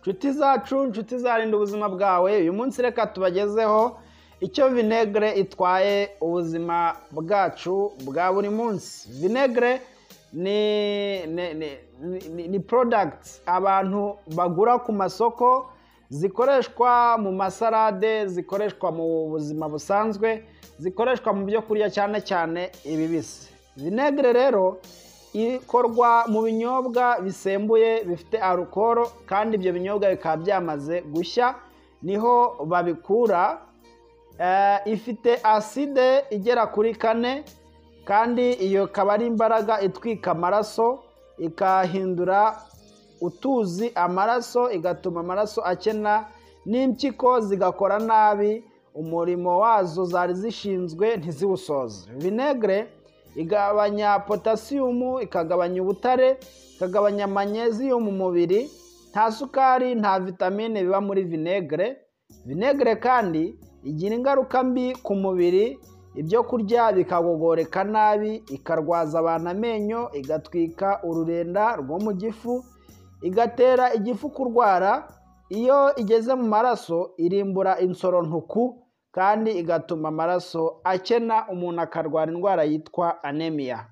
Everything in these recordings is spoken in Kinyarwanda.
Nshuti zacu, nshuti zarinda ubuzima bwawe, uyu munsi reka tubagezeho icyo vinegere itwaye ubuzima bwacu bwa buri munsi. Vinegere ni products abantu bagura ku masoko, zikoreshwa mu masarade, zikoreshwa mu buzima busanzwe, zikoreshwa mu byo kurya cyane cyane ibibisi. Vinegere rero ikorwa mu binyobwa bisembuye bifite alcohol, kandi ibyo binyobwa bikaba byamaze gushya niho babikura. Ifite acide igera kuri 4, kandi iyo ikaba ari imbaraga itwika amaraso, ikahindura utuzi amaraso, igatuma amaraso akena, n'impyiko zigakora nabi umurimo wazo zari zishinzwe ntiziwusoze. Vinegere igabanya potasiyumu, ikagabanya ubutare, ikagabanya magnesium mu mubiri. Nta sukari, nta vitamine biba muri vinegere. Vinegere kandi igira ingaruka mbi ku mubiri, ibyo kurya bikagogoreka nabi, ikarwaza abantu amenyo, igatwika ururenda rwo mu gifu, igatera igifu kurwara. Iyo igeze mu maraso irimbura insorontuku, kandi igatuma amaraso akena, umuntu akarwara indwara yitwa anemia.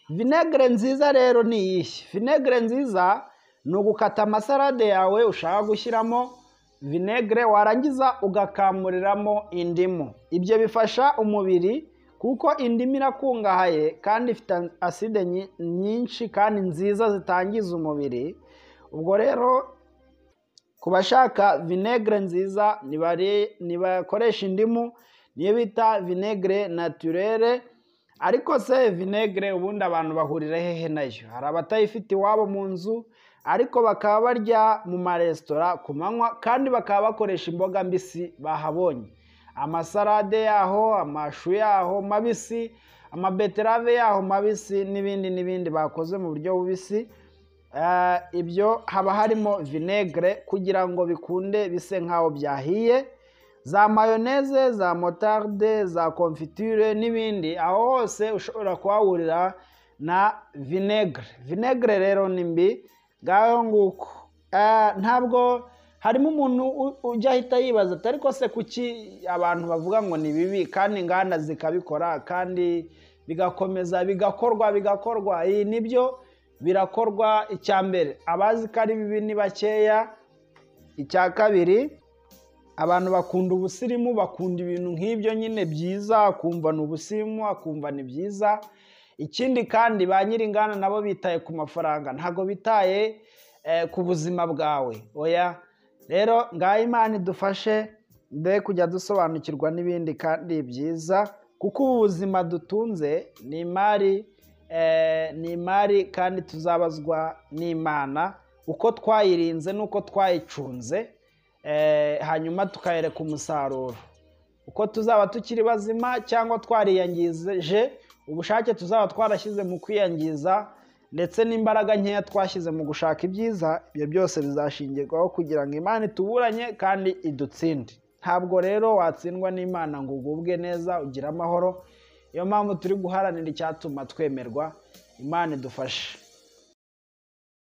Vinegere nziza rero ni iyihe? Vinegere nziza ni ugukata amasarade yawe ushaka gushyiramo vinegere, warangiza ugakamuriramo indimu. Ibyo bifasha umubiri kuko indimu irakungahaye kandi ifite acide nyinshi kandi nziza zitangiza umubiri. Ubwo rero ku bashaka vinegere nziza nibakoresha indimu, niyo bita vinegere naturelle. Ariko se vinegere ubundi abantu bahurira hehe nayo? Hari abatayifite iwabo mu nzu, ariko bakaba barya mu maresitora ku manywa, kandi bakaba bakoresha imboga mbisi bahabonye, amasarade yaho, amashu yaho mabisi, amabeterave yaho mabisi, n'ibindi bakoze mu buryo bubisi. Ibyo haba harimo vinegere kugira ngo bikunde bise nkaho byahiye. Za mayoneze, za motarde, za confiture n'ibindi, aho hose ushobora kuhahurira na vinegere. Vinegere rero ni mbi ngaho nguko. Ntabwo harimo umuntu ujya ahita yibaza ati ariko se kuki abantu bavuga ngo ni bibi kandi inganda zikabikora kandi bigakomeza bigakorwa. Iyi nibyo birakorwa. Icya mbere, abazi ko ari bibi ni bakeya. Icya kabiri, abantu bakunda ubusirimu, bakunda ibintu nk'ibyo nyine byiza, akumva ni ubusirimu, akumva ni byiza. Ikindi kandi ba nyir'inganda nabo bitaye ku mafaranga, ntago bitaye ku buzima bwawe. Oya rero ngaho Imana idufashe mbe kujya dusobanukirwa n'ibindi kandi byiza, kuko ubu buzima dutunze ni imari kandi tuzabazwa n'Imana uko twayirinze n'uko twayicunze, hanyuma tukayereka umusaruro. Uko tuzaba tukiri bazima cyangwa twariyangije, ubushake tuzaba twarashyize mu kwiyangiza, ndetse n'imbaraga nkeya twashyize mu gushaka ibyiza, ibyo byose bizashingirwaho kugira ngo Imana ituburanye kandi idutsinde. Ntabwo rero watsindwa n'Imana ngo ugubwe neza ugire amahoro. Iyo mpamvu turi guharanira icyatuma twemerwa. Imana idufashe.